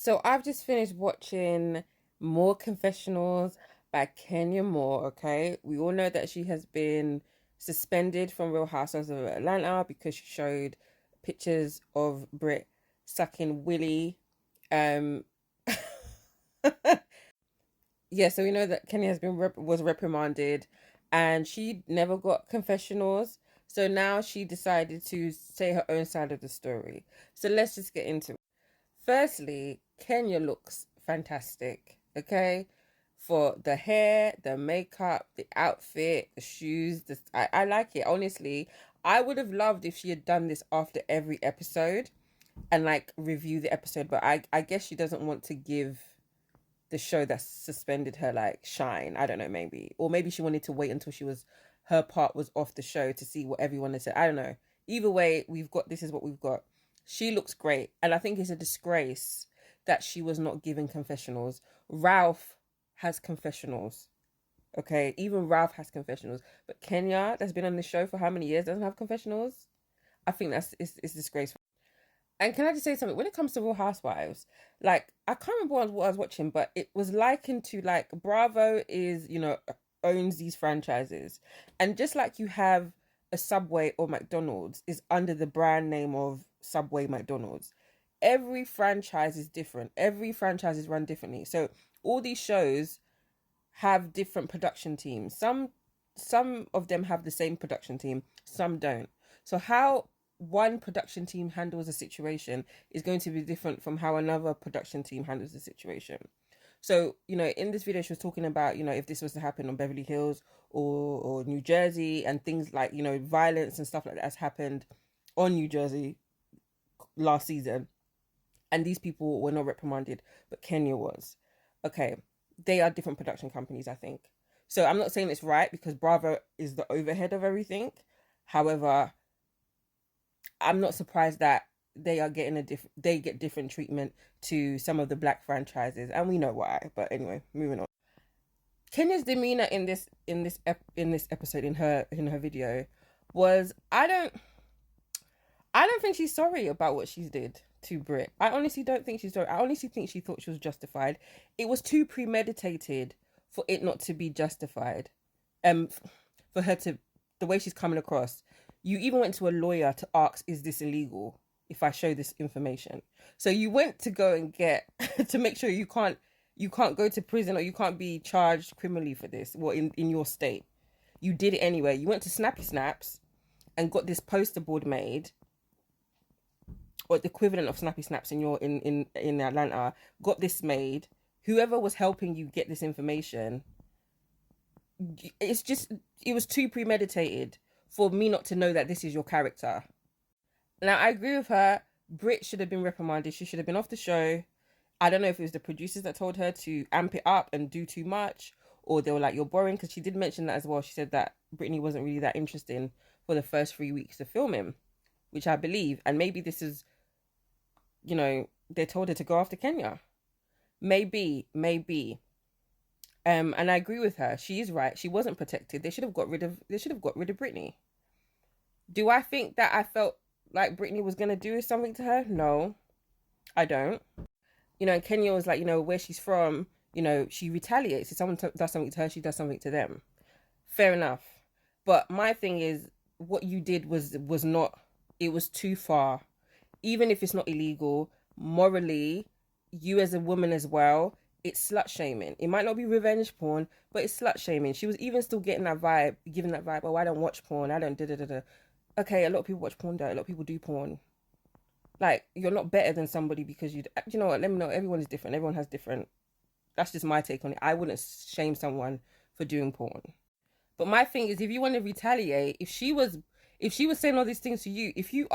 So I've just finished watching More Confessionals by Kenya Moore, okay? We all know that she has been suspended from Real Housewives of Atlanta because she showed pictures of Brit sucking Willie. Um yeah, so we know that Kenya has been was reprimanded and she never got confessionals. So now she decided to say her own side of the story. So let's just get into it. Firstly, Kenya looks fantastic, okay? For the hair, the makeup, the outfit, the shoes, I like it. Honestly, I would have loved if she had done this after every episode and like review the episode, but I guess she doesn't want to give the show that suspended her like shine. I don't know, maybe. Or maybe she wanted to wait until her part was off the show to see what everyone had said. I don't know. Either way, this is what we've got. She looks great. And I think it's a disgrace that she was not given confessionals. Ralph has confessionals. Okay. Even Ralph has confessionals. But Kenya, that's been on the show for how many years, doesn't have confessionals? I think it's disgraceful. And can I just say something? When it comes to Real Housewives, like I can't remember what I was watching, but it was likened to like Bravo is, owns these franchises. And just like you have a Subway or McDonald's is under the brand name of Subway McDonald's. Every franchise is different. Every franchise is run differently. So all these shows have different production teams. Some of them have the same production team, some don't. So how one production team handles a situation is going to be different from how another production team handles the situation. So, in this video, she was talking about, if this was to happen on Beverly Hills or New Jersey and things like, violence and stuff like that has happened on New Jersey last season. And these people were not reprimanded, but Kenya was. Okay, they are different production companies, I think. So I'm not saying it's right because Bravo is the overhead of everything. However, I'm not surprised that they are getting they get different treatment to some of the black franchises, and we know why. But anyway, moving on. Kenya's demeanor in this episode in her video was I don't think she's sorry about what she did to Brit. I honestly don't think she's sorry. I honestly think she thought she was justified. It was too premeditated for it not to be justified. Um, for her to the way she's coming across. You even went to a lawyer to ask, "Is this illegal? If I show this information?" So you went to go and get to make sure you can't go to prison or you can't be charged criminally for this. Well, in your state, you did it anyway. You went to Snappy Snaps and got this poster board made or the equivalent of Snappy Snaps in Atlanta, got this made. Whoever was helping you get this information, it was too premeditated for me not to know that this is your character. Now I agree with her. Brit should have been reprimanded. She should have been off the show. I don't know if it was the producers that told her to amp it up and do too much, or they were like, "You're boring," because she did mention that as well. She said that Brittany wasn't really that interesting for the first 3 weeks of filming, which I believe. And maybe this is, they told her to go after Kenya. Maybe. And I agree with her. She is right. She wasn't protected. They should have got rid of Brittany. Do I think that I felt like Brittany was gonna do something to her? No, I don't. And Kenya was like, where she's from, she retaliates. If someone does something to her, she does something to them. Fair enough. But my thing is, what you did was not. It was too far. Even if it's not illegal, morally, you as a woman as well, it's slut shaming. It might not be revenge porn, but it's slut shaming. She was even still getting that vibe, giving that vibe. Oh, I don't watch porn. I don't da da da da. Okay, a lot of people watch porn. Though. A lot of people do porn. Like, you're not better than somebody because you know what? Let me know. Everyone is different. Everyone has different. That's just my take on it. I wouldn't shame someone for doing porn. But my thing is, if you want to retaliate, if she was saying all these things to you, if you're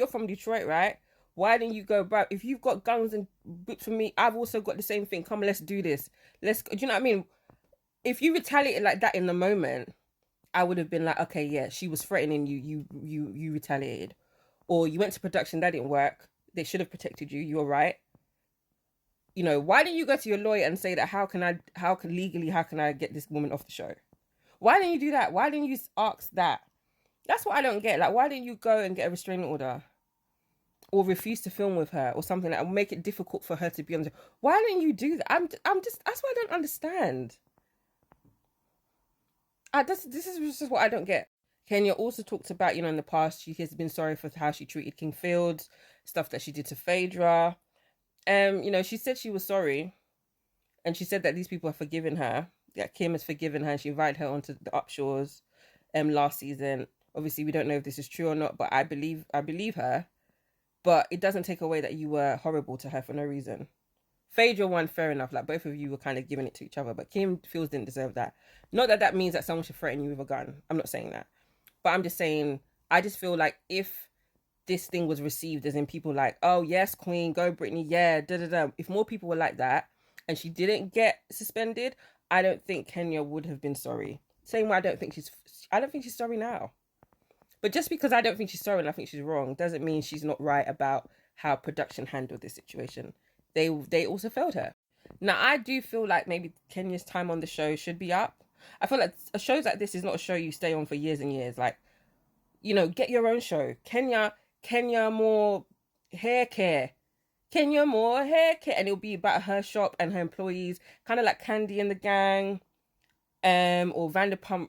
from Detroit, right? Why didn't you go back? If you've got guns and boots for me, I've also got the same thing. Come, let's do this. Do you know what I mean? If you retaliated like that in the moment, I would have been like, okay, yeah, she was threatening you. You retaliated, or you went to production that didn't work. They should have protected you. You're right. Why didn't you go to your lawyer and say that? How can I get this woman off the show? Why didn't you do that? Why didn't you ask that? That's what I don't get. Like, why didn't you go and get a restraining order? or refuse to film with her or something that will make it difficult for her to be on the. Why don't you do that? I'm just that's what I don't understand. This is just what I don't get. Kenya also talked about, in the past she has been sorry for how she treated King Fields, stuff that she did to Phaedra. She said she was sorry, and she said that these people have forgiven her. That Kim has forgiven her, and she invited her onto the Upshaw's last season. Obviously, we don't know if this is true or not, but I believe her. But it doesn't take away that you were horrible to her for no reason. Phaedra won, fair enough. Like, both of you were kind of giving it to each other, but Kim feels didn't deserve that. Not that that means that someone should threaten you with a gun. I'm not saying that, but I'm just saying I just feel like if this thing was received as in people like, oh yes, Queen, go Britney, yeah, da da da. If more people were like that, and she didn't get suspended, I don't think Kenya would have been sorry. Same way I don't think she's sorry now. But just because I don't think she's sorry and I think she's wrong doesn't mean she's not right about how production handled this situation. They also failed her. Now I do feel like maybe Kenya's time on the show should be up. I feel like a show like this is not a show you stay on for years and years. Like, get your own show. Kenya more hair care. Kenya more hair care, and it'll be about her shop and her employees, kind of like Candy and the Gang, or Vanderpump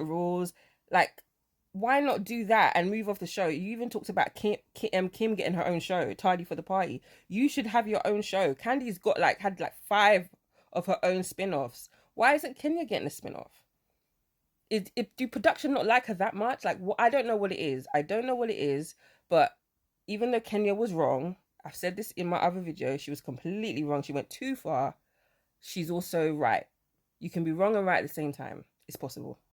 Rules. Like, why not do that and move off the show? You even talked about Kim getting her own show, Tardy for the Party. You should have your own show. Candy's had 5 of her own spin-offs. Why isn't Kenya getting a spin-off? Do production not like her that much? Like, I don't know what it is. But even though Kenya was wrong, I've said this in my other video, she was completely wrong. She went too far. She's also right. You can be wrong and right at the same time. It's possible.